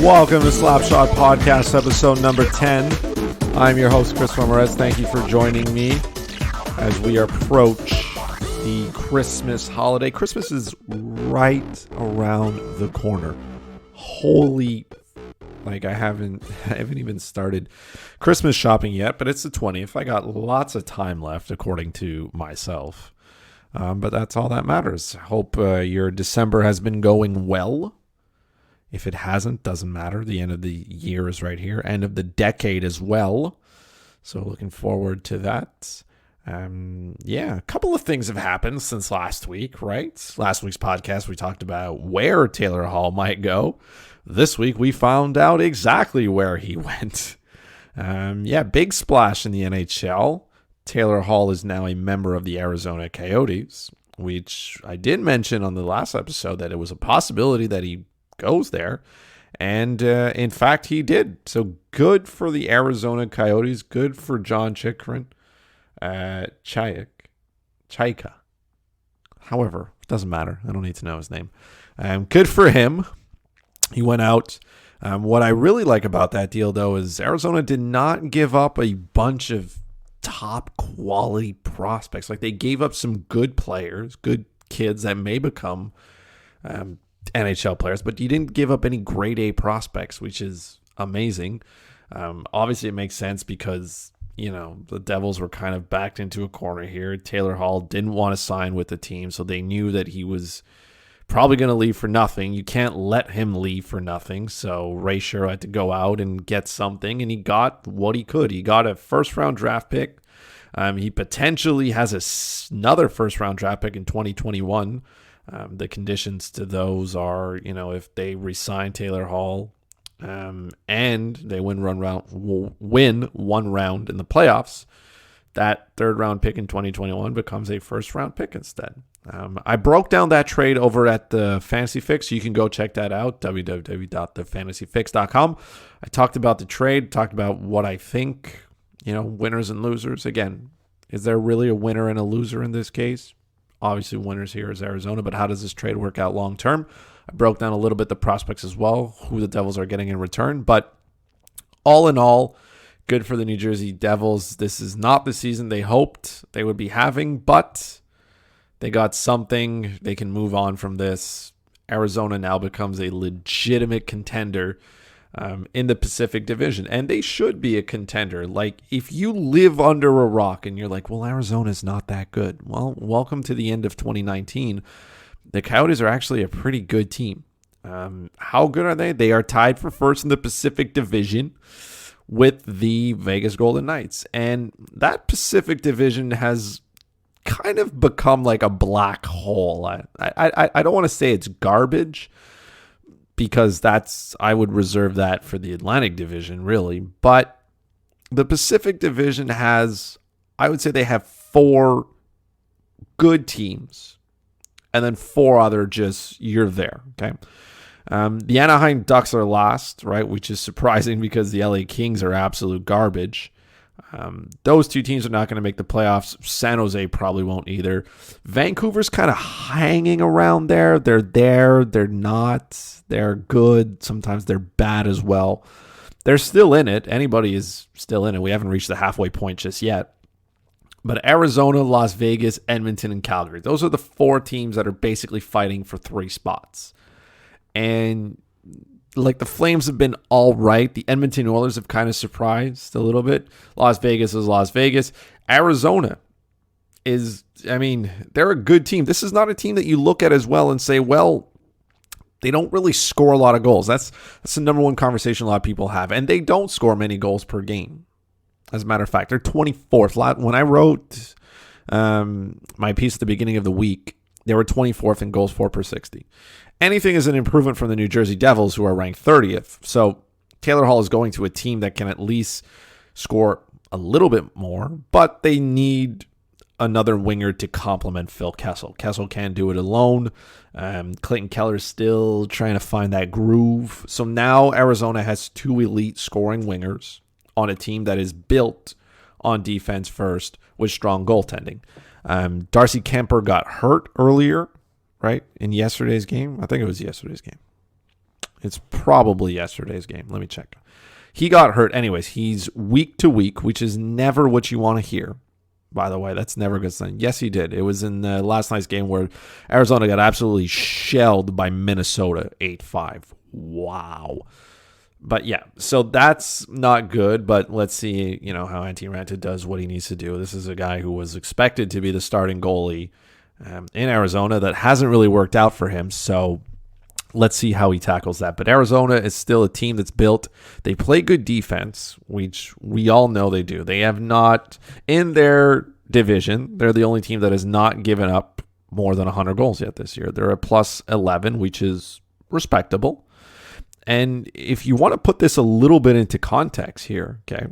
Welcome to Slapshot Podcast, episode number 10. I'm your host, Christopher Morais. Thank you for joining me as we approach the Christmas holiday. Christmas is right around the corner. Holy, I haven't even started Christmas shopping yet, but it's the 20th. I got lots of time left, according to myself. But that's all that matters. Hope your December has been going well. If it hasn't, doesn't matter. The end of the year is right here. End of the decade as well. So looking forward to that. A couple of things have happened since last week, right? Last week's podcast, we talked about where Taylor Hall might go. This week, we found out exactly where he went. Big splash in the NHL. Taylor Hall is now a member of the Arizona Coyotes, which I did mention on the last episode that it was a possibility that he goes there. And in fact, he did. So good for the Arizona Coyotes. Good for John Chikrin. Chayka. However, it doesn't matter. I don't need to know his name. Good for him. He went out. What I really like about that deal, though, is Arizona did not give up a bunch of top quality prospects. Like, they gave up some good players, good kids that may become NHL players, but you didn't give up any grade A prospects, which is amazing. Obviously, it makes sense because, the Devils were kind of backed into a corner here. Taylor Hall didn't want to sign with the team, so they knew that he was probably going to leave for nothing. You can't let him leave for nothing, so Ray Shero had to go out and get something, and he got what he could. He got a first-round draft pick. He potentially has another first-round draft pick in 2021. The conditions to those are, if they re-sign Taylor Hall and they win one round in the playoffs, that third-round pick in 2021 becomes a first-round pick instead. I broke down that trade over at the Fantasy Fix. You can go check that out, www.thefantasyfix.com. I talked about the trade, talked about what I think, winners and losers. Again, is there really a winner and a loser in this case? Obviously, winners here is Arizona, but how does this trade work out long term? I broke down a little bit the prospects as well, who the Devils are getting in return. But all in all, good for the New Jersey Devils. This is not the season they hoped they would be having, but they got something. They can move on from this. Arizona now becomes a legitimate contender in the Pacific Division, and they should be a contender. Like, if you live under a rock and you're like, well, Arizona's not that good, well, welcome to the end of 2019. The Coyotes are actually a pretty good team. How good are they? They are tied for first in the Pacific Division with the Vegas Golden Knights, and that Pacific Division has kind of become like a black hole. I don't want to say it's garbage, because I would reserve that for the Atlantic Division, really. But the Pacific Division I would say they have 4 good teams, and then 4 other just, you're there, okay? The Anaheim Ducks are last, right, which is surprising because the LA Kings are absolute garbage. Those 2 teams are not going to make the playoffs. San Jose probably won't either. Vancouver's kind of hanging around there. They're there. They're not. They're good. Sometimes they're bad as well. They're still in it. Anybody is still in it. We haven't reached the halfway point just yet. But Arizona, Las Vegas, Edmonton, and Calgary. Those are the 4 teams that are basically fighting for 3 spots. And the Flames have been all right. The Edmonton Oilers have kind of surprised a little bit. Las Vegas is Las Vegas. Arizona is, they're a good team. This is not a team that you look at as well and say, well, they don't really score a lot of goals. That's the number one conversation a lot of people have. And they don't score many goals per game. As a matter of fact, they're 24th. When I wrote my piece at the beginning of the week, they were 24th in goals for per 60. Anything is an improvement from the New Jersey Devils, who are ranked 30th. So Taylor Hall is going to a team that can at least score a little bit more, but they need another winger to complement Phil Kessel. Kessel can't do it alone. Clayton Keller's still trying to find that groove. So now Arizona has 2 elite scoring wingers on a team that is built on defense first with strong goaltending. Darcy Kemper got hurt earlier, right, in yesterday's game. I think it was yesterday's game. It's probably yesterday's game. Let me check. He got hurt. Anyways, he's week to week, which is never what you want to hear. By the way, that's never a good sign. Yes, he did. It was in last night's game where Arizona got absolutely shelled by Minnesota 8-5. Wow. But yeah, so that's not good, but let's see, how Antti Raanta does what he needs to do. This is a guy who was expected to be the starting goalie in Arizona. That hasn't really worked out for him, so let's see how he tackles that. But Arizona is still a team that's built. They play good defense, which we all know they do. They have not, in their division, they're the only team that has not given up more than 100 goals yet this year. They're a plus 11, which is respectable. And if you want to put this a little bit into context here, okay,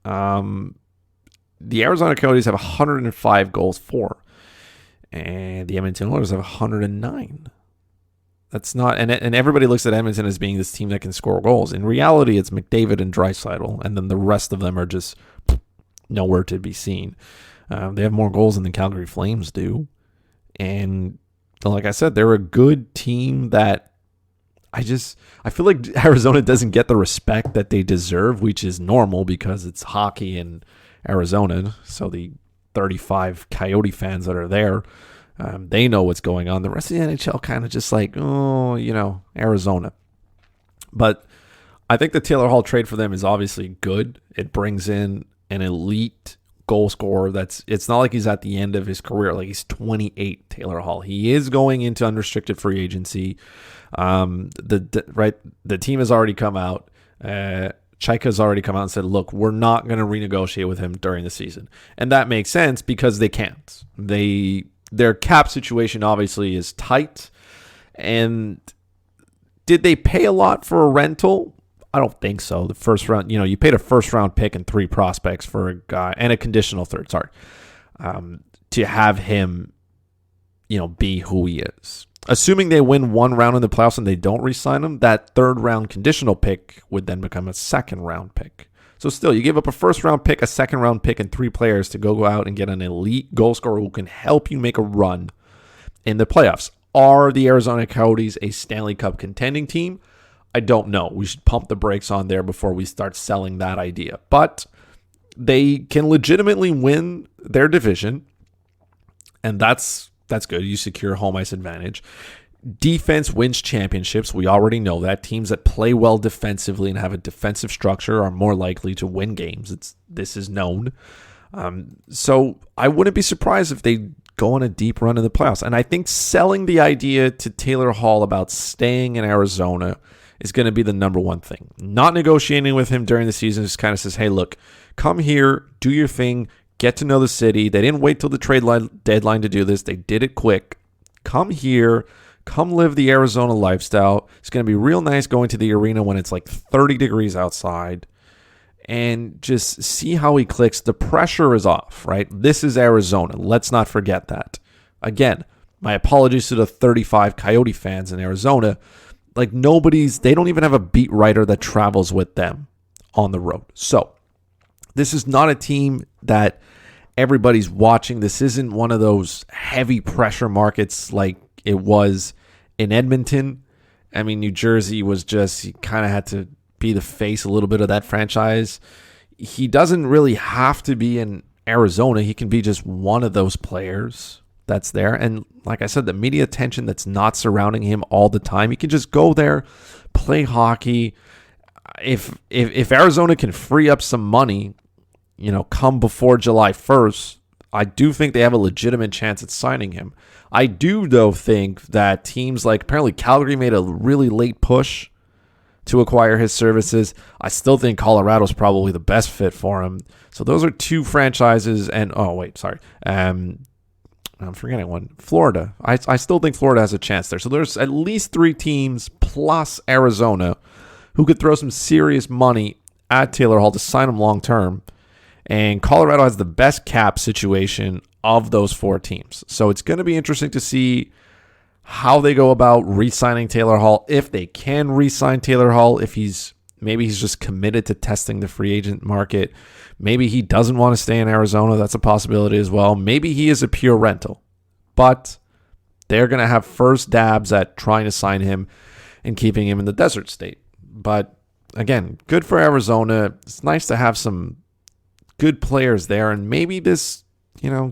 the Arizona Coyotes have 105 goals for, and the Edmonton Oilers have 109. That's not, and everybody looks at Edmonton as being this team that can score goals. In reality, it's McDavid and Draisaitl, and then the rest of them are just nowhere to be seen. They have more goals than the Calgary Flames do, and like I said, they're a good team that I feel like Arizona doesn't get the respect that they deserve, which is normal because it's hockey in Arizona. So the 35 Coyote fans that are there, they know what's going on. The rest of the NHL kind of just like, Arizona. But I think the Taylor Hall trade for them is obviously good. It brings in an elite goal scorer. It's not like he's at the end of his career. Like, he's 28, Taylor Hall. He is going into unrestricted free agency. The team has already come out. Chaika's already come out and said, look, we're not going to renegotiate with him during the season. And that makes sense because they can't. Their cap situation obviously is tight. And did they pay a lot for a rental? I don't think so. The first round, you paid a first round pick and 3 prospects for a guy and a conditional third, to have him, be who he is. Assuming they win one round in the playoffs and they don't re-sign him, that third round conditional pick would then become a second round pick. So still, you give up a first round pick, a second round pick, and 3 players to go out and get an elite goal scorer who can help you make a run in the playoffs. Are the Arizona Coyotes a Stanley Cup contending team? I don't know. We should pump the brakes on there before we start selling that idea. But they can legitimately win their division, and that's good. You secure home ice advantage. Defense wins championships. We already know that. Teams that play well defensively and have a defensive structure are more likely to win games. This is known. So I wouldn't be surprised if they go on a deep run in the playoffs. And I think selling the idea to Taylor Hall about staying in Arizona is going to be the number one thing. Not negotiating with him during the season just kind of says, hey, look, come here, do your thing, get to know the city. They didn't wait till the trade deadline to do this. They did it quick. Come here. Come live the Arizona lifestyle. It's going to be real nice going to the arena when it's like 30 degrees outside. And just see how he clicks. The pressure is off, right? This is Arizona. Let's not forget that. Again, my apologies to the 35 Coyote fans in Arizona. Like, they don't even have a beat writer that travels with them on the road. So this is not a team that everybody's watching. This isn't one of those heavy pressure markets like it was in Edmonton. I mean, New Jersey was just, you kind of had to be the face a little bit of that franchise. He doesn't really have to be in Arizona. He can be just one of those players that's there. And like I said, the media attention that's not surrounding him all the time, he can just go there, play hockey. If Arizona can free up some money, come before July 1st, I do think they have a legitimate chance at signing him. I do, though, think that teams like, apparently Calgary made a really late push to acquire his services. I still think Colorado's probably the best fit for him. So those are 2 franchises. And, I'm forgetting one. Florida. I still think Florida has a chance there. So there's at least 3 teams plus Arizona who could throw some serious money at Taylor Hall to sign him long term. And Colorado has the best cap situation of those 4 teams. So it's going to be interesting to see how they go about re-signing Taylor Hall, if they can re-sign Taylor Hall, if maybe he's just committed to testing the free agent market. Maybe he doesn't want to stay in Arizona. That's a possibility as well. Maybe he is a pure rental. But they're going to have first dabs at trying to sign him. and keeping him in the desert state. But again, good for Arizona. It's nice to have some good players there, and maybe this,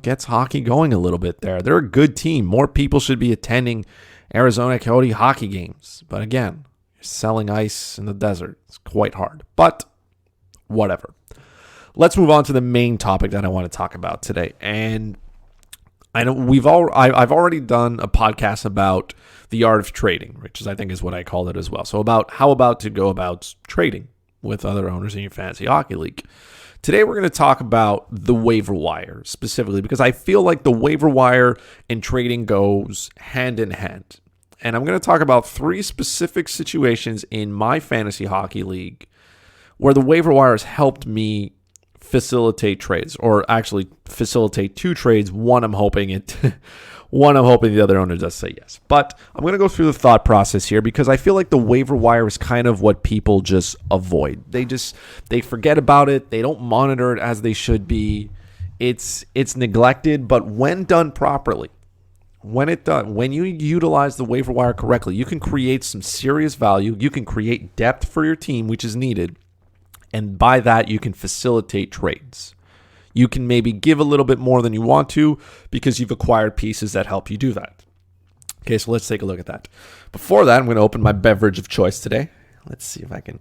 gets hockey going a little bit there. They're a good team. More people should be attending Arizona Coyote hockey games. But again, you're selling ice in the desert. It's quite hard. But whatever. Let's move on to the main topic that I want to talk about today. And I know I've already done a podcast about the art of trading, which I think is what I called it as well. So about how to go about trading with other owners in your fantasy hockey league. Today we're going to talk about the waiver wire specifically because I feel like the waiver wire and trading goes hand in hand. And I'm going to talk about 3 specific situations in my fantasy hockey league where the waiver wire has helped me facilitate trades, or actually facilitate 2 trades. One I'm hoping the other owner does say yes. But I'm going to go through the thought process here because I feel like the waiver wire is kind of what people just avoid. They forget about it. They don't monitor it as they should be. It's neglected, but when done properly, when you utilize the waiver wire correctly, you can create some serious value. You can create depth for your team, which is needed. And by that, you can facilitate trades. You can maybe give a little bit more than you want to because you've acquired pieces that help you do that. Okay, so let's take a look at that. Before that, I'm going to open my beverage of choice today. Let's see if I can.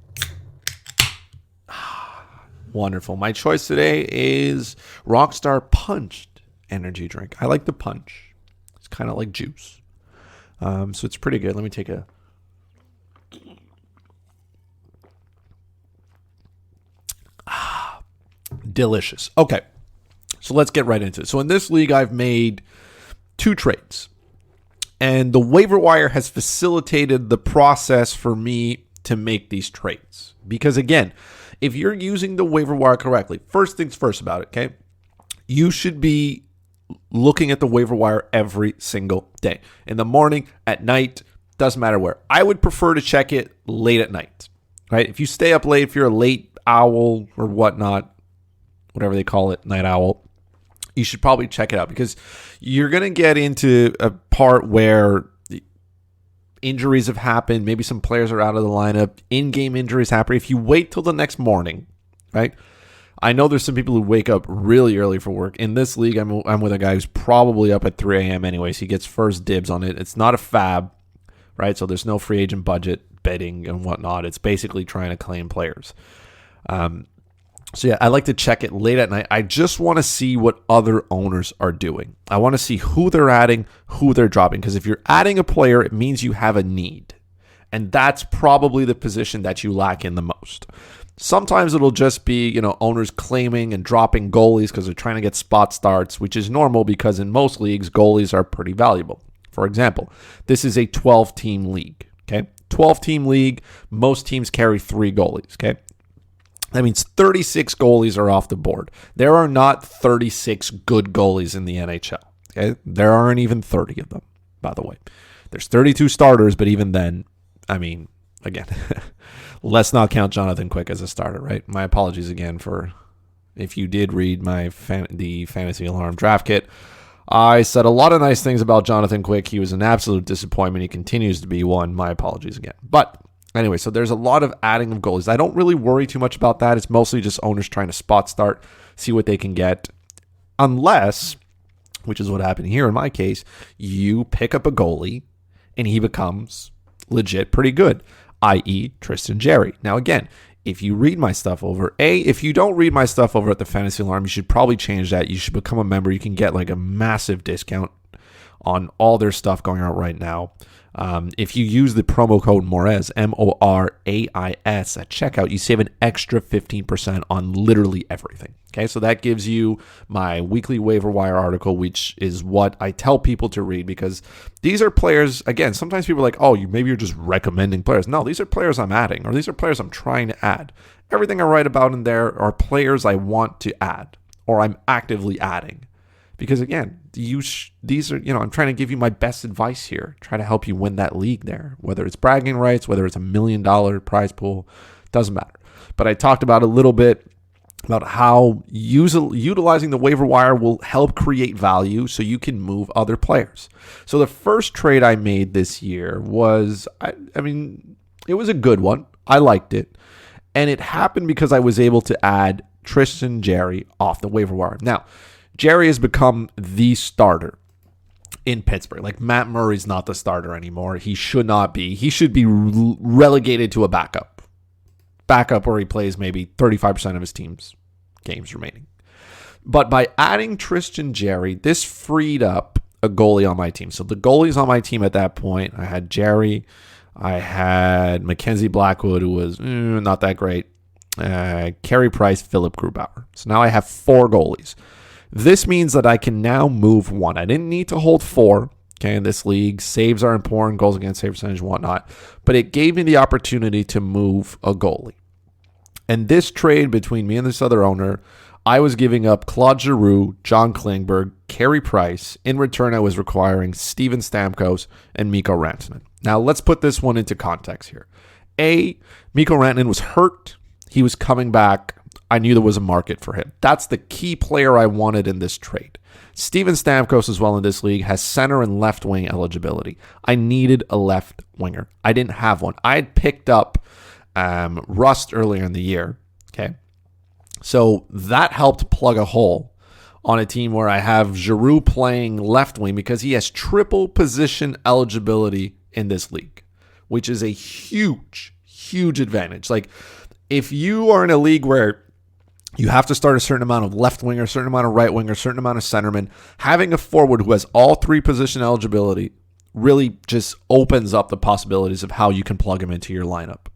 Wonderful. My choice today is Rockstar Punched energy drink. I like the punch. It's kind of like juice. So it's pretty good. Let me take a... Delicious. Okay, so let's get right into it. So in this league, I've made 2 trades. And the waiver wire has facilitated the process for me to make these trades. Because again, if you're using the waiver wire correctly, first things first about it, okay? You should be looking at the waiver wire every single day. In the morning, at night, doesn't matter where. I would prefer to check it late at night, right? If you stay up late, if you're a late owl or whatnot, whatever they call it, night owl, you should probably check it out because you're going to get into a part where injuries have happened. Maybe some players are out of the lineup. In-game injuries happen. If you wait till the next morning, right? I know there's some people who wake up really early for work. In this league, I'm with a guy who's probably up at 3 a.m. anyways. He gets first dibs on it. It's not a fab, right? So there's no free agent budget, betting and whatnot. It's basically trying to claim players. So yeah, I like to check it late at night. I just want to see what other owners are doing. I want to see who they're adding, who they're dropping. Because if you're adding a player, it means you have a need. And that's probably the position that you lack in the most. Sometimes it'll just be, owners claiming and dropping goalies because they're trying to get spot starts, which is normal because in most leagues, goalies are pretty valuable. For example, this is a 12-team league, okay? 12-team league, most teams carry 3 goalies, okay? That means 36 goalies are off the board. There are not 36 good goalies in the NHL. Okay? There aren't even 30 of them, by the way. There's 32 starters, but even then, again, let's not count Jonathan Quick as a starter, right? My apologies again for if you did read the Fantasy Alarm draft kit. I said a lot of nice things about Jonathan Quick. He was an absolute disappointment. He continues to be one. My apologies again. But anyway, so there's a lot of adding of goalies. I don't really worry too much about that. It's mostly just owners trying to spot start, see what they can get. Unless, which is what happened here in my case, you pick up a goalie and he becomes legit pretty good, i.e. Tristan Jarry. Now again, if you read my stuff over, if you don't read my stuff over at the Fantasy Alarm, you should probably change that. You should become a member. You can get like a massive discount on all their stuff going out right now. If you use the promo code Morais, MORAIS at checkout, you save an extra 15% on literally everything. Okay, so that gives you my weekly waiver wire article, which is what I tell people to read because these are players, again, sometimes people are like, oh, maybe you're just recommending players. No, these are players I'm adding, or these are players I'm trying to add. Everything I write about in there are players I want to add, or I'm actively adding. Because again, these are, I'm trying to give you my best advice here. Try to help you win that league there. Whether it's bragging rights, whether it's $1 million prize pool, doesn't matter. But I talked about a little bit about how utilizing the waiver wire will help create value so you can move other players. So the first trade I made this year was, it was a good one. I liked it. And it happened because I was able to add Tristan Jarry off the waiver wire. Now, Jarry has become the starter in Pittsburgh. Like, Matt Murray's not the starter anymore. He should not be. He should be relegated to a backup. Backup where he plays maybe 35% of his team's games remaining. But by adding Tristan Jarry, this freed up a goalie on my team. So the goalies on my team at that point, I had Jarry, I had Mackenzie Blackwood, who was not that great, Carey Price, Philip Grubauer. So now I have 4 goalies. This means that I can now move 1. I didn't need to hold 4. Okay, in this league, saves are important, goals against save percentage, whatnot. But it gave me the opportunity to move a goalie. And this trade between me and this other owner, I was giving up Claude Giroux, John Klingberg, Carey Price. In return, I was requiring Steven Stamkos and Mikko Rantanen. Now, let's put this one into context here. Mikko Rantanen was hurt. He was coming back. I knew there was a market for him. That's the key player I wanted in this trade. Steven Stamkos as well in this league has center and left wing eligibility. I needed a left winger. I didn't have one. I had picked up Rust earlier in the year. Okay. So that helped plug a hole on a team where I have Giroux playing left wing because he has triple position eligibility in this league, which is a huge, huge advantage. Like, if you are in a league where you have to start a certain amount of left winger, a certain amount of right winger, a certain amount of centerman, having a forward who has all 3 position eligibility really just opens up the possibilities of how you can plug him into your lineup.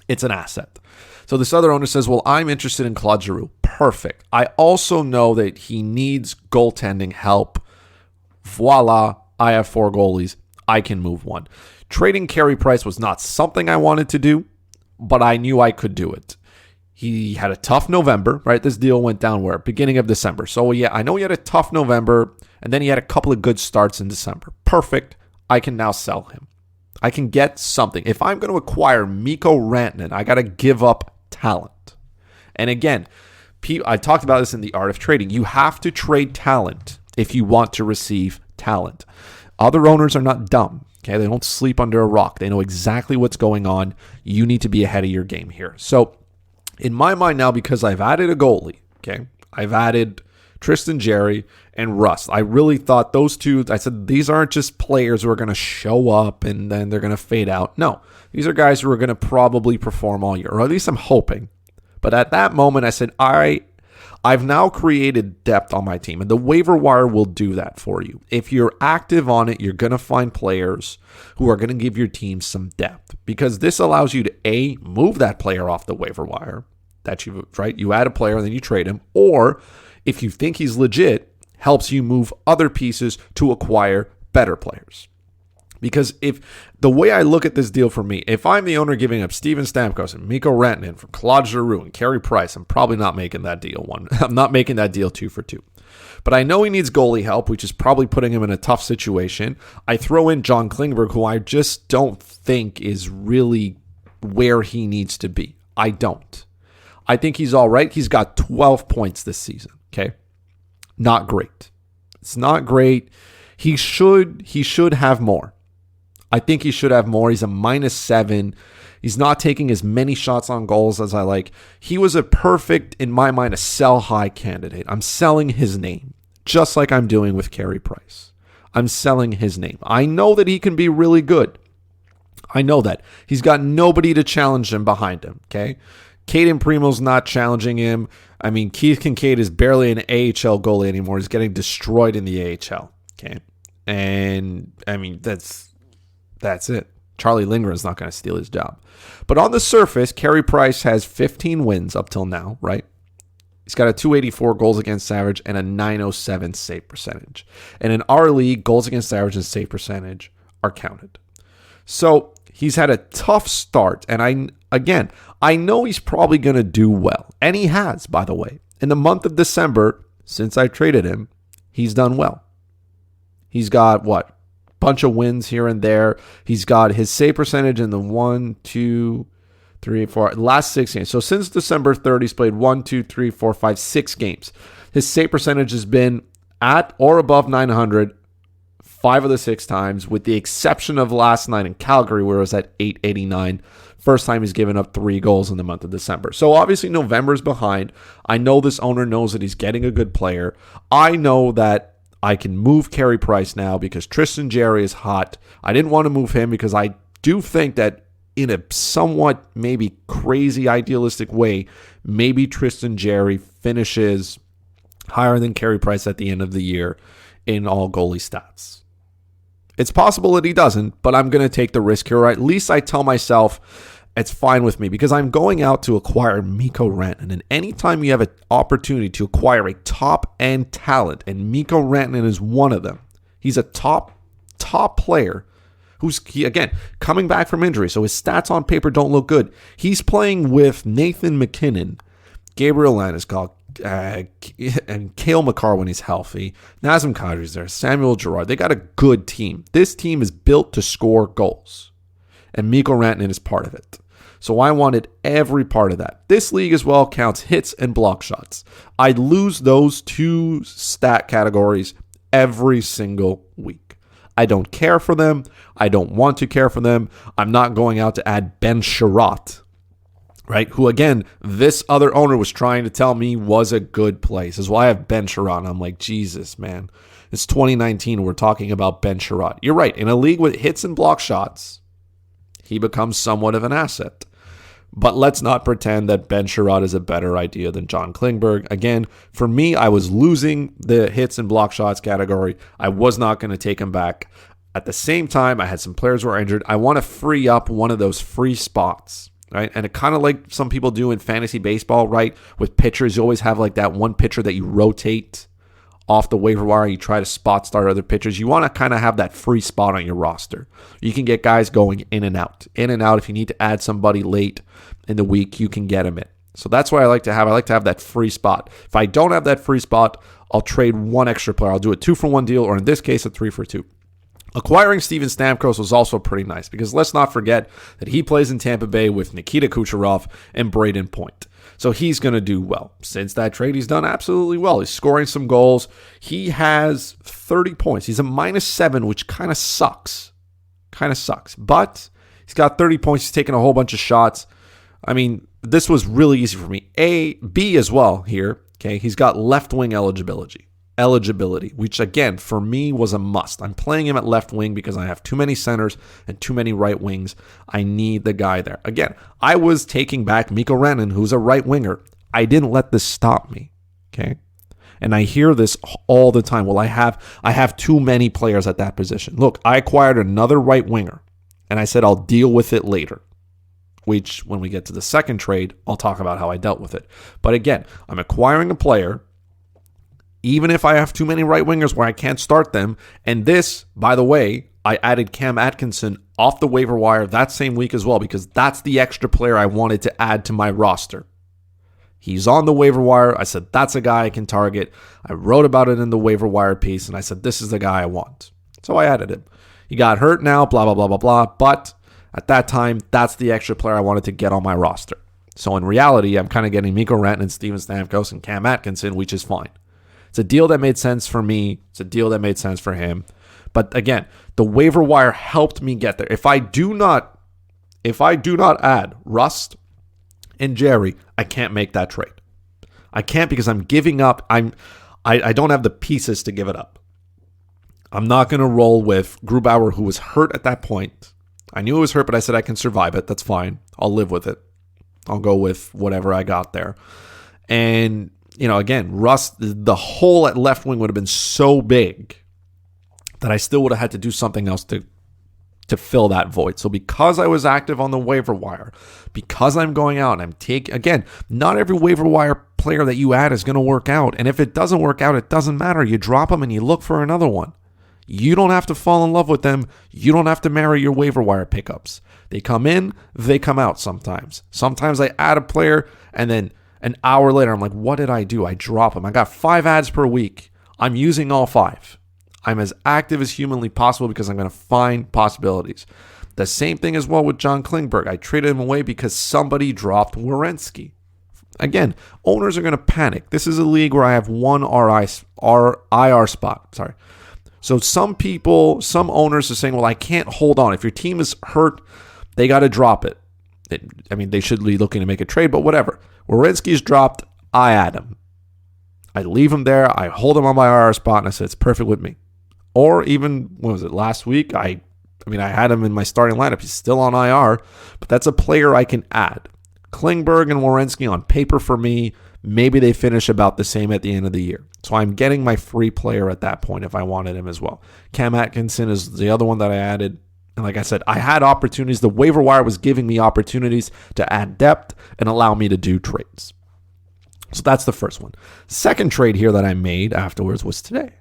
It's an asset. So this other owner says, well, I'm interested in Claude Giroux. Perfect. I also know that he needs goaltending help. Voila, I have 4 goalies. I can move 1. Trading Carey Price was not something I wanted to do, but I knew I could do it. He had a tough November, right? This deal went down where? Beginning of December. So yeah, I know he had a tough November, and then he had a couple of good starts in December. Perfect. I can now sell him. I can get something. If I'm going to acquire Mikko Rantanen, I got to give up talent. And again, I talked about this in the art of trading. You have to trade talent if you want to receive talent. Other owners are not dumb. Okay, they don't sleep under a rock. They know exactly what's going on. You need to be ahead of your game here. So in my mind now, because I've added a goalie, okay, I've added Tristan Jarry and Rust. I really thought those two, I said, these aren't just players who are going to show up and then they're going to fade out. No, these are guys who are going to probably perform all year, or at least I'm hoping. But at that moment, I said, I've now created depth on my team, and the waiver wire will do that for you. If you're active on it, you're going to find players who are going to give your team some depth, because this allows you to, A, move that player off the waiver wire, you add a player and then you trade him, or if you think he's legit, helps you move other pieces to acquire better players. Because if the way I look at this deal for me, if I'm the owner giving up Steven Stamkos and Mikko Rantanen for Claude Giroux and Carey Price, I'm probably not making that deal one. I'm not making that deal 2 for 2. But I know he needs goalie help, which is probably putting him in a tough situation. I throw in John Klingberg, who I just don't think is really where he needs to be. I don't. I think he's all right. He's got 12 points this season. Okay. Not great. It's not great. He should have more. I think he should have more. He's a -7. He's not taking as many shots on goals as I like. He was a perfect, in my mind, a sell high candidate. I'm selling his name, just like I'm doing with Carey Price. I'm selling his name. I know that he can be really good. I know that. He's got nobody to challenge him behind him, okay? Caden Primo's not challenging him. I mean, Keith Kincaid is barely an AHL goalie anymore. He's getting destroyed in the AHL, okay? And, I mean, that's it. Charlie Lindgren's not going to steal his job. But on the surface, Carey Price has 15 wins up till now, right? He's got a 284 goals against average and a 907 save percentage. And in our league, goals against average and save percentage are counted. So he's had a tough start. And I know he's probably going to do well. And he has, by the way. In the month of December, since I traded him, he's done well. He's got, bunch of wins here and there. He's got his save percentage in the 1, 2, 3, 4, last 6 games. So since December 3rd, he's played 1, 2, 3, 4, 5, 6 games. His save percentage has been at or above 900 5 of the 6 times, with the exception of last night in Calgary, where it was at 889. First time he's given up 3 goals in the month of December. So obviously November's behind. I know this owner knows that he's getting a good player. I know that I can move Carey Price now because Tristan Jarry is hot. I didn't want to move him because I do think that in a somewhat maybe crazy idealistic way, maybe Tristan Jarry finishes higher than Carey Price at the end of the year in all goalie stats. It's possible that he doesn't, but I'm going to take the risk here, or at least I tell myself it's fine with me because I'm going out to acquire Mikko Rantanen. And anytime you have an opportunity to acquire a top-end talent, and Mikko Rantanen is one of them, he's a top player who's, again, coming back from injury, so his stats on paper don't look good. He's playing with Nathan McKinnon, Gabriel Landeskog, and Cale Makar when he's healthy. Nazem Kadri's there. Samuel Girard. They got a good team. This team is built to score goals. And Mikko Rantanen is part of it. So I wanted every part of that. This league as well counts hits and block shots. I lose those 2 stat categories every single week. I don't care for them. I don't want to care for them. I'm not going out to add Ben Sherratt, right? Who, again, this other owner was trying to tell me was a good play. This is why I have Ben Sherratt. And I'm like, Jesus, man. It's 2019. We're talking about Ben Sherratt. You're right. In a league with hits and block shots, he becomes somewhat of an asset. But let's not pretend that Ben Sherratt is a better idea than John Klingberg. Again, for me, I was losing the hits and block shots category. I was not going to take him back. At the same time, I had some players who were injured. I want to free up one of those free spots, right? And it kind of like some people do in fantasy baseball, right? With pitchers, you always have like that one pitcher that you rotate off the waiver wire. You try to spot start other pitchers. You want to kind of have that free spot on your roster. You can get guys going in and out. In and out. If you need to add somebody late in the week, you can get them in. So that's what I like to have. I like to have that free spot. If I don't have that free spot, I'll trade one extra player. I'll do a 2-for-1 deal, or in this case, a 3-for-2. Acquiring Steven Stamkos was also pretty nice because let's not forget that he plays in Tampa Bay with Nikita Kucherov and Braden Point. So he's going to do well. Since that trade, he's done absolutely well. He's scoring some goals. He has 30 points. He's a -7, which kind of sucks. But he's got 30 points. He's taken a whole bunch of shots. I mean, this was really easy for me. B as well here. Okay, he's got left wing eligibility, which again, for me was a must. I'm playing him at left wing because I have too many centers and too many right wings. I need the guy there. Again, I was taking back Mikko Rantanen, who's a right winger. I didn't let this stop me, okay? And I hear this all the time. Well, I have too many players at that position. Look, I acquired another right winger, and I said I'll deal with it later, which when we get to the second trade, I'll talk about how I dealt with it. But again, I'm acquiring a player even if I have too many right wingers where I can't start them. And this, by the way, I added Cam Atkinson off the waiver wire that same week as well because that's the extra player I wanted to add to my roster. He's on the waiver wire. I said, that's a guy I can target. I wrote about it in the waiver wire piece, and I said, this is the guy I want. So I added him. He got hurt now, blah, blah, blah, blah, blah. But at that time, that's the extra player I wanted to get on my roster. So in reality, I'm kind of getting Mikko Rantanen, Steven Stamkos, and Cam Atkinson, which is fine. It's a deal that made sense for me. It's a deal that made sense for him. But again, the waiver wire helped me get there. If I do not add Rust and Jerry, I can't make that trade. I can't because I'm giving up. I don't have the pieces to give it up. I'm not going to roll with Grubauer, who was hurt at that point. I knew he was hurt, but I said I can survive it. That's fine. I'll live with it. I'll go with whatever I got there. And again, Rust, the hole at left wing would have been so big that I still would have had to do something else to fill that void. So because I was active on the waiver wire, because I'm going out and again, not every waiver wire player that you add is going to work out. And if it doesn't work out, it doesn't matter. You drop them and you look for another one. You don't have to fall in love with them. You don't have to marry your waiver wire pickups. They come in, they come out sometimes. Sometimes I add a player and then an hour later, I'm like, what did I do? I drop them. I got 5 ads per week. I'm using all 5. I'm as active as humanly possible because I'm going to find possibilities. The same thing as well with John Klingberg. I traded him away because somebody dropped Werenski. Again, owners are going to panic. This is a league where I have one IR spot. Sorry. So some owners are saying, well, I can't hold on. If your team is hurt, they got to drop it. They should be looking to make a trade, but whatever. Werenski's dropped. I add him. I leave him there. I hold him on my IR spot, and I said, it's perfect with me. Or even, last week? I had him in my starting lineup. He's still on IR, but that's a player I can add. Klingberg and Werenski on paper for me, maybe they finish about the same at the end of the year. So I'm getting my free player at that point if I wanted him as well. Cam Atkinson is the other one that I added. And like I said, I had opportunities. The waiver wire was giving me opportunities to add depth and allow me to do trades. So that's the first one. Second trade here that I made afterwards was today.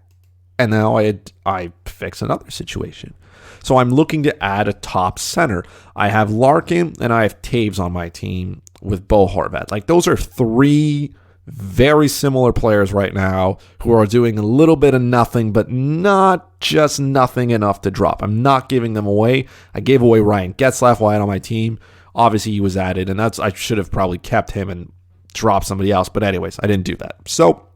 And now I fix another situation. So I'm looking to add a top center. I have Larkin and I have Taves on my team with Bo Horvat. Like, those are three very similar players right now who are doing a little bit of nothing, but not just nothing enough to drop. I'm not giving them away. I gave away Ryan Getzlaf while I had on my team. Obviously, he was added, and I should have probably kept him and dropped somebody else. But anyways, I didn't do that. So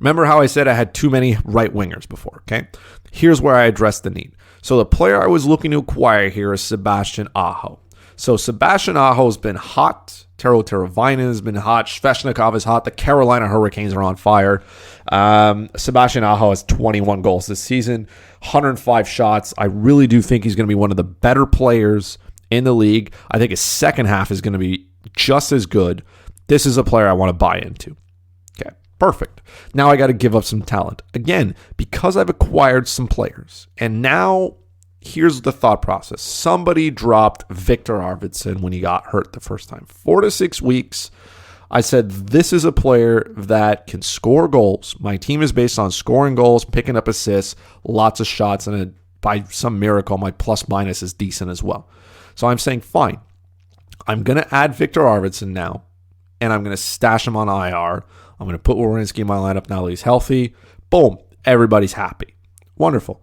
remember how I said I had too many right wingers before, okay? Here's where I addressed the need. So the player I was looking to acquire here is Sebastian Aho. So Sebastian Aho has been hot. Tero Teravainen has been hot. Svechnikov is hot. The Carolina Hurricanes are on fire. Sebastian Aho has 21 goals this season, 105 shots. I really do think he's going to be one of the better players in the league. I think his second half is going to be just as good. This is a player I want to buy into. Okay, perfect. Now I got to give up some talent. Again, because I've acquired some players. And now here's the thought process. Somebody dropped Victor Arvidsson when he got hurt the first time. 4 to 6 weeks. I said, this is a player that can score goals. My team is based on scoring goals, picking up assists, lots of shots, and by some miracle, my plus minus is decent as well. So I'm saying, fine. I'm going to add Victor Arvidsson now, and I'm going to stash him on IR. I'm going to put Werenski in my lineup now that he's healthy. Boom. Everybody's happy. Wonderful.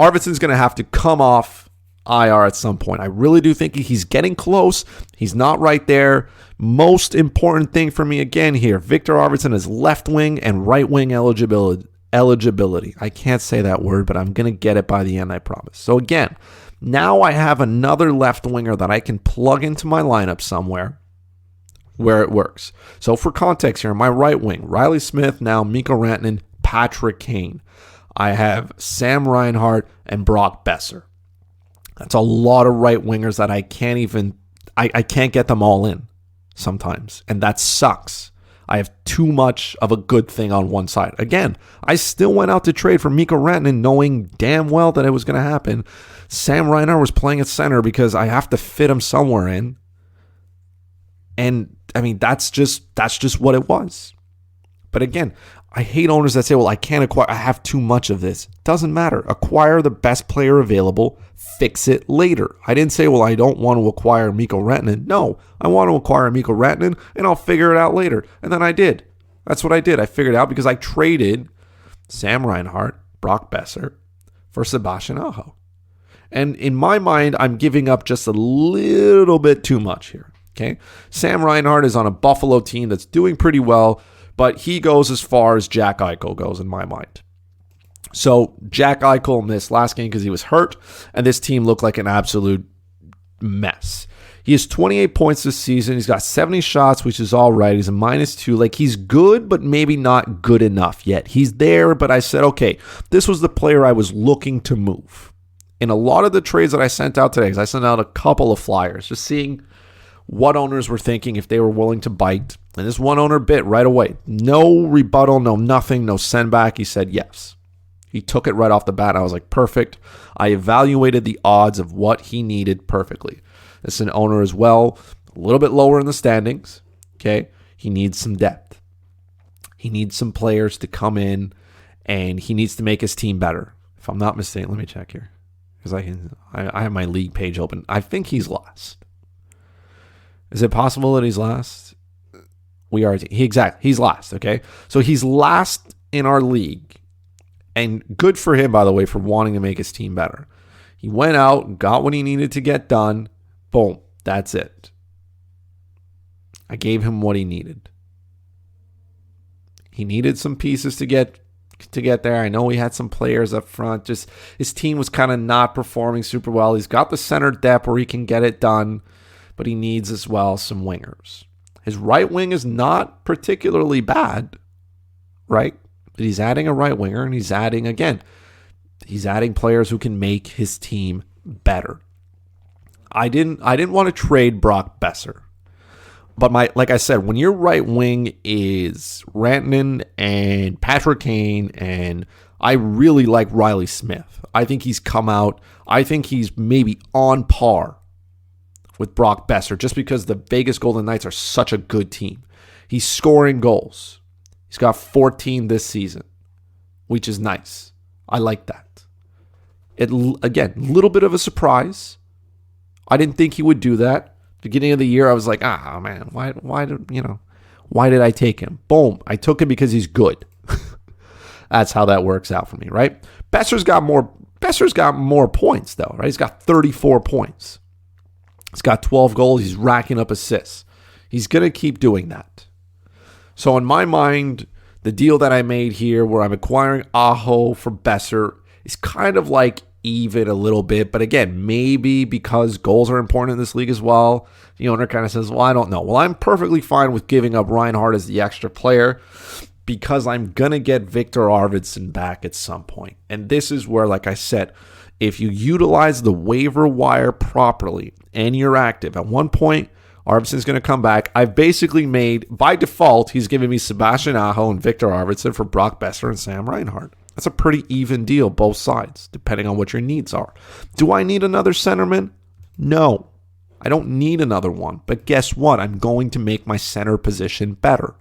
Arvidsson's going to have to come off IR at some point. I really do think he's getting close. He's not right there. Most important thing for me again here, Victor Arvidsson is left wing and right wing eligibility. I can't say that word, but I'm going to get it by the end, I promise. So again, now I have another left winger that I can plug into my lineup somewhere where it works. So for context here, my right wing, Riley Smith, now Mikko Rantanen, Patrick Kane. I have Sam Reinhart and Brock Besser. That's a lot of right wingers that I can't get them all in sometimes. And that sucks. I have too much of a good thing on one side. Again, I still went out to trade for Mikko Rantanen knowing damn well that it was going to happen. Sam Reinhart was playing at center because I have to fit him somewhere in. And I mean, that's just what it was. But again, I hate owners that say, well, I can't acquire. I have too much of this. Doesn't matter. Acquire the best player available. Fix it later. I didn't say, well, I don't want to acquire Mikko Rantanen. No, I want to acquire Mikko Rantanen, and I'll figure it out later. And then I did. That's what I did. I figured it out because I traded Sam Reinhart, Brock Besser, for Sebastian Aho. And in my mind, I'm giving up just a little bit too much here. Okay, Sam Reinhart is on a Buffalo team that's doing pretty well, but he goes as far as Jack Eichel goes in my mind. So Jack Eichel missed last game because he was hurt, and this team looked like an absolute mess. He has 28 points this season. He's got 70 shots, which is all right. He's a -2. Like, he's good, but maybe not good enough yet. He's there, but I said, okay, this was the player I was looking to move. In a lot of the trades that I sent out today, because I sent out a couple of flyers, just seeing what owners were thinking, if they were willing to bite. And this one owner bit right away. No rebuttal, no nothing, no send back. He said yes. He took it right off the bat. I was like, perfect. I evaluated the odds of what he needed perfectly. This is an owner as well, a little bit lower in the standings. Okay, he needs some depth. He needs some players to come in, and he needs to make his team better. If I'm not mistaken, let me check here, because I have my league page open. I think he's last. Is it possible that he's last? He's last, okay? So he's last in our league. And good for him, by the way, for wanting to make his team better. He went out, got what he needed to get done. Boom. That's it. I gave him what he needed. He needed some pieces to get there. I know he had some players up front. Just his team was kind of not performing super well. He's got the center depth where he can get it done, but he needs as well some wingers. His right wing is not particularly bad, right? But he's adding a right winger, and he's adding players who can make his team better. I didn't want to trade Brock Besser. But like I said, when your right wing is Rantanen and Patrick Kane, and I really like Riley Smith. I think he's come out. I think he's maybe on par with Brock Besser just because the Vegas Golden Knights are such a good team. He's scoring goals. He's got 14 this season, which is nice. I like that. Again, a little bit of a surprise. I didn't think he would do that. Beginning of the year, I was like, man, why did I take him? Boom, I took him because he's good. That's how that works out for me, right? Besser's got more points though, right? He's got 34 points. He's got 12 goals. He's racking up assists. He's gonna keep doing that. So in my mind, the deal that I made here, where I'm acquiring Aho for Besser, is kind of like even a little bit, but again, maybe because goals are important in this league as well, the owner kind of says, well, I don't know. Well, I'm perfectly fine with giving up Reinhart as the extra player because I'm going to get Victor Arvidsson back at some point. And this is where, like I said, if you utilize the waiver wire properly and you're active, at one point, Arvidsson's going to come back. I've basically made, by default, he's giving me Sebastian Aho and Victor Arvidsson for Brock Besser and Sam Reinhart. That's a pretty even deal, both sides, depending on what your needs are. Do I need another centerman? No, I don't need another one. But guess what? I'm going to make my center position better.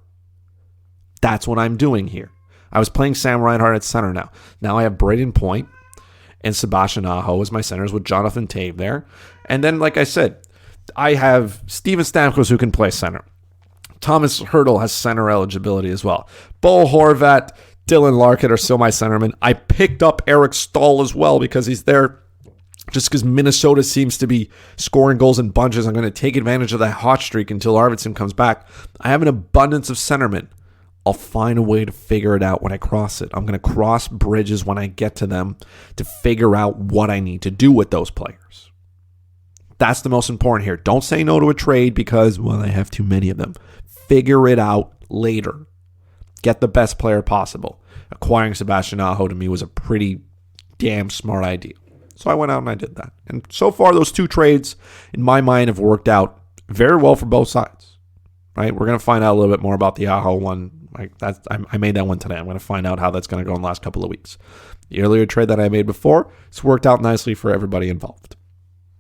That's what I'm doing here. I was playing Sam Reinhart at center now. Now I have Braden Point and Sebastian Aho as my centers with Jonathan Toews there. And then, like I said, I have Steven Stamkos who can play center. Thomas Hertl has center eligibility as well. Bo Horvat, Dylan Larkin are still my centermen. I picked up Eric Stahl as well because he's there just because Minnesota seems to be scoring goals in bunches. I'm going to take advantage of that hot streak until Arvidsson comes back. I have an abundance of centermen. I'll find a way to figure it out when I cross it. I'm going to cross bridges when I get to them to figure out what I need to do with those players. That's the most important here. Don't say no to a trade because, well, I have too many of them. Figure it out later. Get the best player possible. Acquiring Sebastian Aho to me was a pretty damn smart idea. So I went out and I did that. And so far, those two trades, in my mind, have worked out very well for both sides. Right? We're going to find out a little bit more about the Aho one. I made that one today. I'm going to find out how that's going to go in the last couple of weeks. The earlier trade that I made before, it's worked out nicely for everybody involved.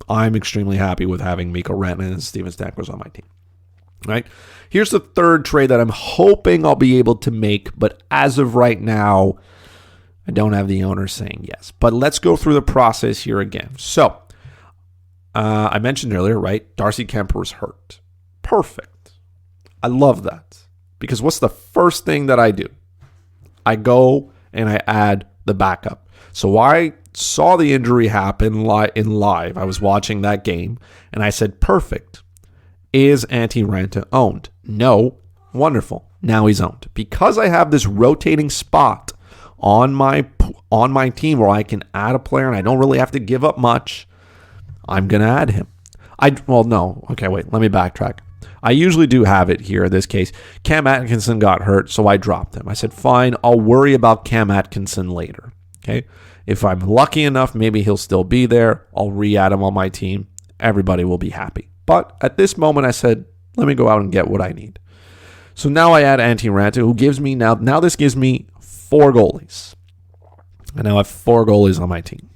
I'm extremely happy with having Mikko Rantanen and Steven Stamkos on my team. Right? Here's the third trade that I'm hoping I'll be able to make, but as of right now, I don't have the owner saying yes. But let's go through the process here again. So, I mentioned earlier, right? Darcy Kemper was hurt. Perfect. I love that. Because what's the first thing that I do? I go and I add the backup. So I saw the injury happen in live. I was watching that game, and I said, perfect. Is Antti Raanta owned? No. Wonderful. Now he's owned. Because I have this rotating spot on my team where I can add a player and I don't really have to give up much, I'm going to add him. No. Okay, wait. Let me backtrack. I usually do have it here in this case. Cam Atkinson got hurt, so I dropped him. I said, fine, I'll worry about Cam Atkinson later. Okay? If I'm lucky enough, maybe he'll still be there. I'll re-add him on my team. Everybody will be happy. But at this moment, I said, let me go out and get what I need. So now I add Antti Raanta, who gives me now this gives me 4 goalies. I now have 4 goalies on my team,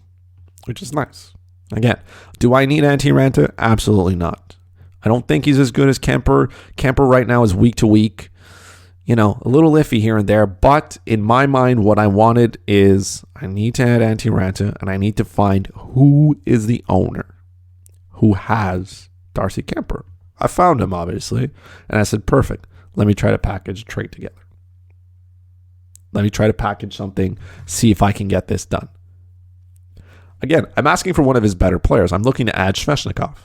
which is nice. Again, do I need Antti Raanta? Absolutely not. I don't think he's as good as Kemper. Kemper right now is week to week. A little iffy here and there. But in my mind, what I wanted is I need to add Antti Raanta, and I need to find who is the owner who has Darcy Kemper. I found him, obviously, and I said, perfect. Let me try to package a trade together. Let me try to package something, see if I can get this done. Again, I'm asking for one of his better players. I'm looking to add Svechnikov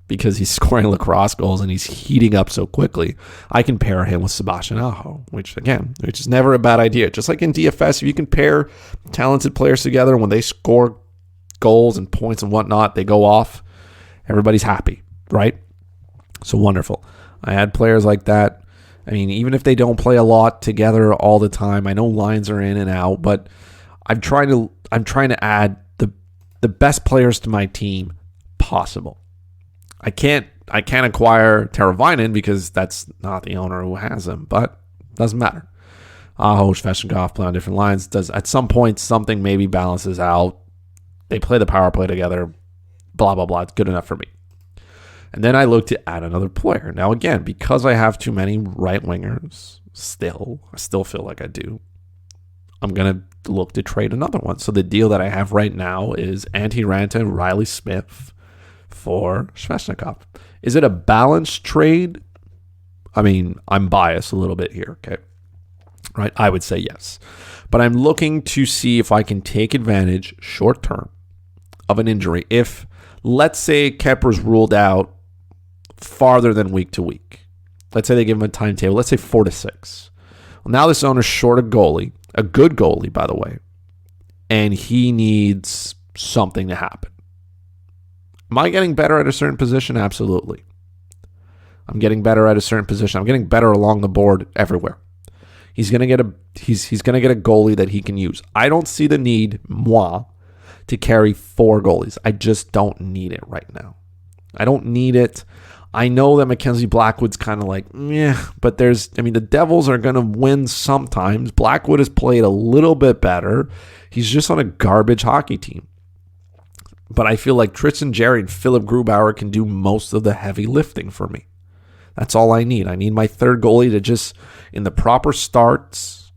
because he's scoring lacrosse goals and he's heating up so quickly. I can pair him with Sebastian Aho, which is never a bad idea. Just like in DFS, if you can pair talented players together, when they score goals and points and whatnot, they go off, everybody's happy, right? So wonderful. I had players like that. I mean, even if they don't play a lot together all the time, I know lines are in and out, but I'm trying to add the best players to my team possible. I can't acquire Teravainen because that's not the owner who has him, but it doesn't matter. Aho, Svechnikov play on different lines. Does at some point something maybe balances out. They play the power play together, blah, blah, blah. It's good enough for me. And then I look to add another player. Now, again, because I have too many right wingers, I still feel like I do, I'm going to look to trade another one. So the deal that I have right now is Antti Ranta and Riley Smith for Svechnikov. Is it a balanced trade? I mean, I'm biased a little bit here, okay? Right? I would say yes. But I'm looking to see if I can take advantage short term of an injury. If, let's say, Kepper's ruled out farther than week to week. Let's say they give him a timetable. Let's say 4 to 6. Well, now this owner's short a goalie, a good goalie, by the way, and he needs something to happen. Am I getting better at a certain position? Absolutely. I'm getting better at a certain position. I'm getting better along the board everywhere. He's gonna get a goalie that he can use. I don't see the need, to carry 4 goalies. I just don't need it right now. I don't need it. I know that Mackenzie Blackwood's kind of like, but the Devils are going to win sometimes. Blackwood has played a little bit better. He's just on a garbage hockey team. But I feel like Tristan Jarry and Philip Grubauer can do most of the heavy lifting for me. That's all I need. I need my third goalie to just, in the proper starts,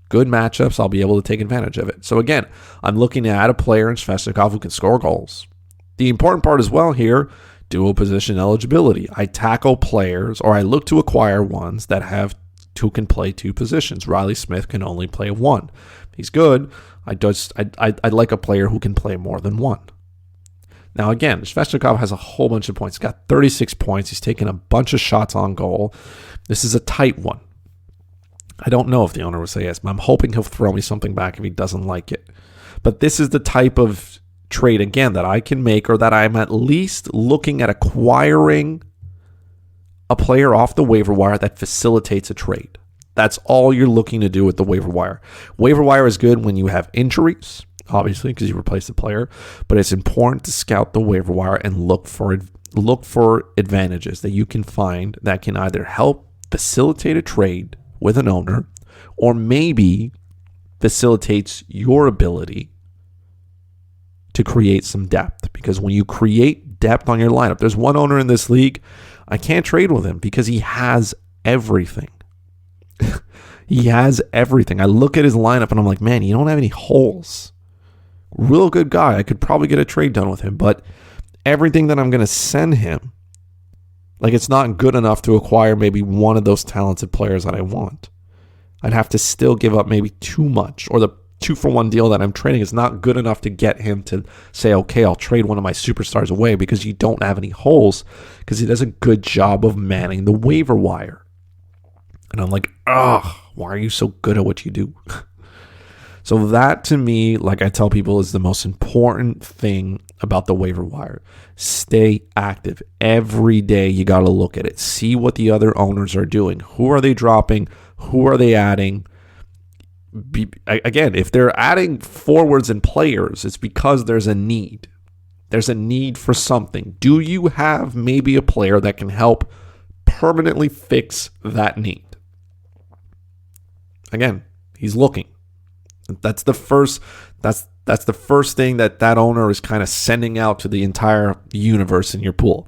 good matchups, I'll be able to take advantage of it. So again, I'm looking to add a player in Svechnikov who can score goals. The important part as well here, dual position eligibility. I tackle players, or I look to acquire ones that can play 2 positions. Riley Smith can only play 1. He's good. I'd like a player who can play more than 1. Now again, Svechnikov has a whole bunch of points. He's got 36 points. He's taken a bunch of shots on goal. This is a tight one. I don't know if the owner will say yes, but I'm hoping he'll throw me something back if he doesn't like it. But this is the type of trade, again, that I can make, or that I'm at least looking at acquiring a player off the waiver wire that facilitates a trade. That's all you're looking to do with the waiver wire. Waiver wire is good when you have injuries, obviously, because you replace the player, but it's important to scout the waiver wire and look for advantages that you can find that can either help facilitate a trade with an owner, or maybe facilitates your ability to create some depth. Because when you create depth on your lineup, there's one owner in this league, I can't trade with him because he has everything. He has everything. I look at his lineup and I'm like, man, you don't have any holes. Real good guy. I could probably get a trade done with him, but everything that I'm going to send him, like, it's not good enough to acquire maybe one of those talented players that I want. I'd have to still give up maybe too much, or the 2-for-1 deal that I'm trading is not good enough to get him to say, okay, I'll trade one of my superstars away because you don't have any holes, because he does a good job of manning the waiver wire. And I'm like, why are you so good at what you do? So that, to me, like I tell people, is the most important thing about the waiver wire. Stay active. Every day you got to look at it. See what the other owners are doing. Who are they dropping? Who are they adding? Again, if they're adding forwards and players, it's because there's a need. There's a need for something. Do you have maybe a player that can help permanently fix that need? Again, he's looking. That's the first thing that owner is kind of sending out to the entire universe in your pool.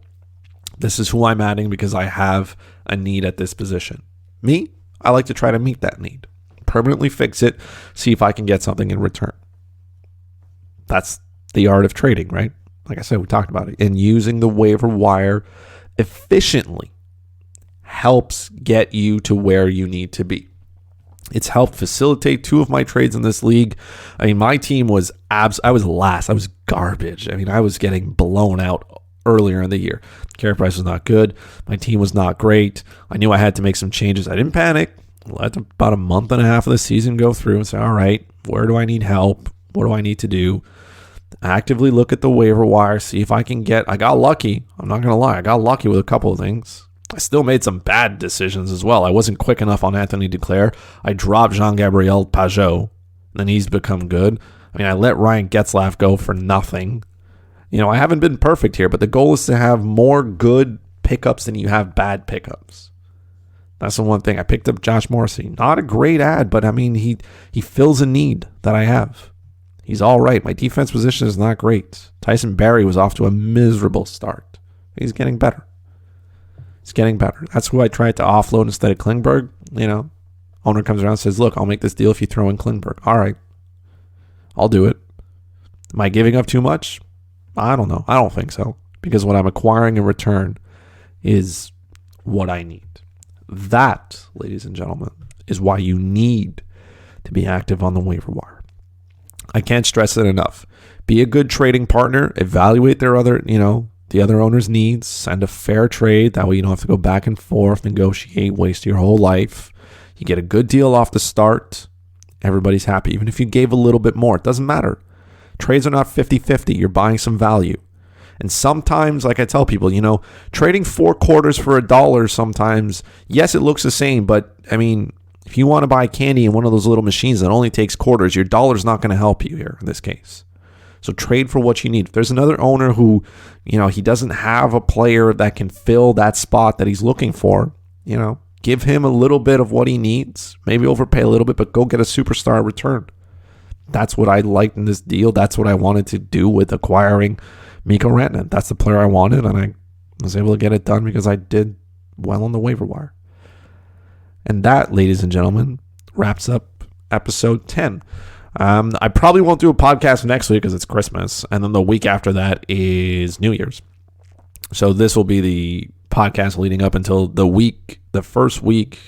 This is who I'm adding because I have a need at this position. Me, I like to try to meet that need. Permanently fix it, see if I can get something in return. That's the art of trading, right? Like I said, we talked about it. And using the waiver wire efficiently helps get you to where you need to be. It's helped facilitate 2 of my trades in this league. I mean, my team was I was last. I was garbage. I mean, I was getting blown out earlier in the year. Carry price was not good. My team was not great. I knew I had to make some changes. I didn't panic. Let about a month and a half of the season go through and say, all right, where do I need help? What do I need to do? Actively look at the waiver wire, see if I can I got lucky. I'm not going to lie. I got lucky with a couple of things. I still made some bad decisions as well. I wasn't quick enough on Anthony Duclair. I dropped Jean-Gabriel Pajot, and he's become good. I mean, I let Ryan Getzlaf go for nothing. You know, I haven't been perfect here, but the goal is to have more good pickups than you have bad pickups. That's the one thing. I picked up Josh Morrissey. Not a great ad, but I mean, he fills a need that I have. He's all right. My defense position is not great. Tyson Barrie was off to a miserable start. He's getting better. It's getting better. That's who I tried to offload instead of Klingberg. You know, owner comes around and says, look, I'll make this deal if you throw in Klingberg. All right. I'll do it. Am I giving up too much? I don't know. I don't think so. Because what I'm acquiring in return is what I need. That, ladies and gentlemen, is why you need to be active on the waiver wire. I can't stress it enough. Be a good trading partner. Evaluate the other owner's needs, send a fair trade. That way you don't have to go back and forth, negotiate, waste your whole life. You get a good deal off the start. Everybody's happy. Even if you gave a little bit more, it doesn't matter. Trades are not 50-50. You're buying some value. And sometimes, like I tell people, trading 4 quarters for $1 sometimes, yes, it looks the same. But, I mean, if you want to buy candy in one of those little machines that only takes quarters, your dollar's not going to help you here in this case. So trade for what you need. If there's another owner who, he doesn't have a player that can fill that spot that he's looking for, give him a little bit of what he needs. Maybe overpay a little bit, but go get a superstar return. That's what I liked in this deal. That's what I wanted to do with acquiring Mikko Rantanen. That's the player I wanted, and I was able to get it done because I did well on the waiver wire. And that, ladies and gentlemen, wraps up episode 10. I probably won't do a podcast next week because it's Christmas, and then the week after that is New Year's. So this will be the podcast leading up until the first week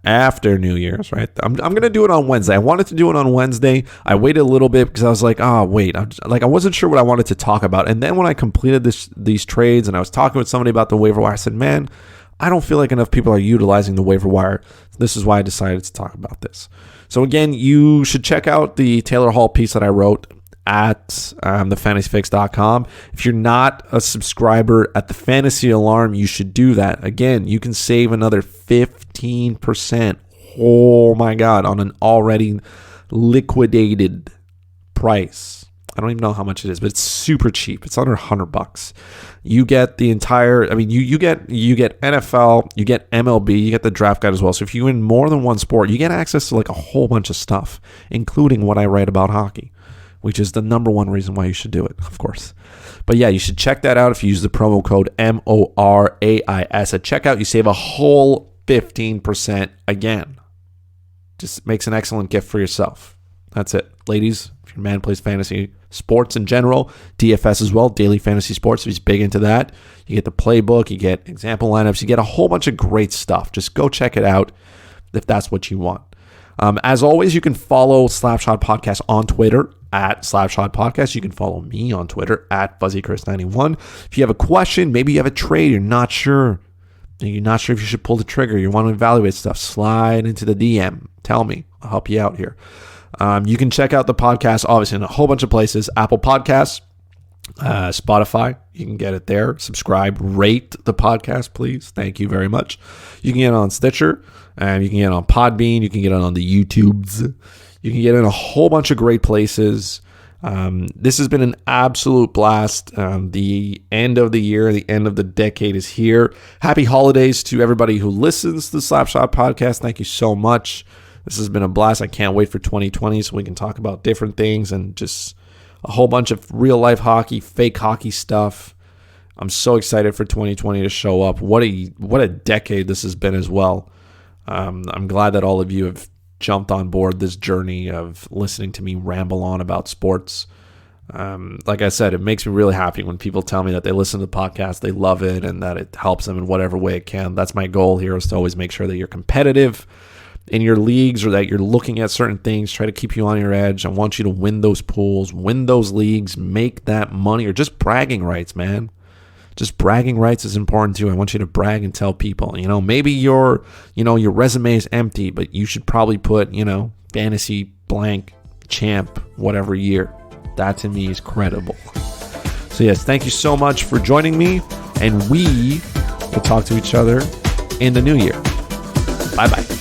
after New Year's, right? I'm going to do it on Wednesday. I wanted to do it on Wednesday. I waited a little bit because I was like, I wasn't sure what I wanted to talk about. And then when I completed these trades and I was talking with somebody about the waiver wire, I said, man, I don't feel like enough people are utilizing the waiver wire. This is why I decided to talk about this. So again, you should check out the Taylor Hall piece that I wrote at thefantasyfix.com. If you're not a subscriber at the Fantasy Alarm, you should do that. Again, you can save another 15%. Oh my God, on an already liquidated price. I don't even know how much it is, but it's super cheap. It's under $100. You get the entire, you get NFL, you get MLB, you get the draft guide as well. So if you win more than one sport, you get access to like a whole bunch of stuff, including what I write about hockey, which is the number one reason why you should do it, of course. But yeah, you should check that out if you use the promo code MORAIS at checkout. You save a whole 15% again. Just makes an excellent gift for yourself. That's it. Ladies, if your man plays fantasy sports in general, DFS as well, daily fantasy sports, if he's big into that, you get the playbook, you get example lineups, you get a whole bunch of great stuff. Just go check it out if that's what you want. As always, you can follow Slapshot Podcast on Twitter at Slapshot Podcast. You can follow me on Twitter at FuzzyChris91. If you have a question, maybe you have a trade, you're not sure if you should pull the trigger, you want to evaluate stuff, slide into the DM. Tell me. I'll help you out here. You can check out the podcast, obviously, in a whole bunch of places. Apple Podcasts, Spotify. You can get it there. Subscribe, rate the podcast, please. Thank you very much. You can get it on Stitcher. You can get it on Podbean. You can get it on the YouTubes. You can get it in a whole bunch of great places. This has been an absolute blast. The end of the year, the end of the decade is here. Happy holidays to everybody who listens to the Slapshot Podcast. Thank you so much. This has been a blast. I can't wait for 2020 so we can talk about different things and just a whole bunch of real-life hockey, fake hockey stuff. I'm so excited for 2020 to show up. What a decade this has been as well. I'm glad that all of you have jumped on board this journey of listening to me ramble on about sports. Like I said, it makes me really happy when people tell me that they listen to the podcast, they love it, and that it helps them in whatever way it can. That's my goal here, is to always make sure that you're competitive in your leagues or that you're looking at certain things, try to keep you on your edge. I want you to win those pools, win those leagues, make that money, or just bragging rights, man. Just bragging rights is important too. I want you to brag and tell people, maybe your resume is empty, but you should probably put, fantasy blank champ, whatever year. That to me is credible. So yes, thank you so much for joining me, and we will talk to each other in the new year. Bye-bye.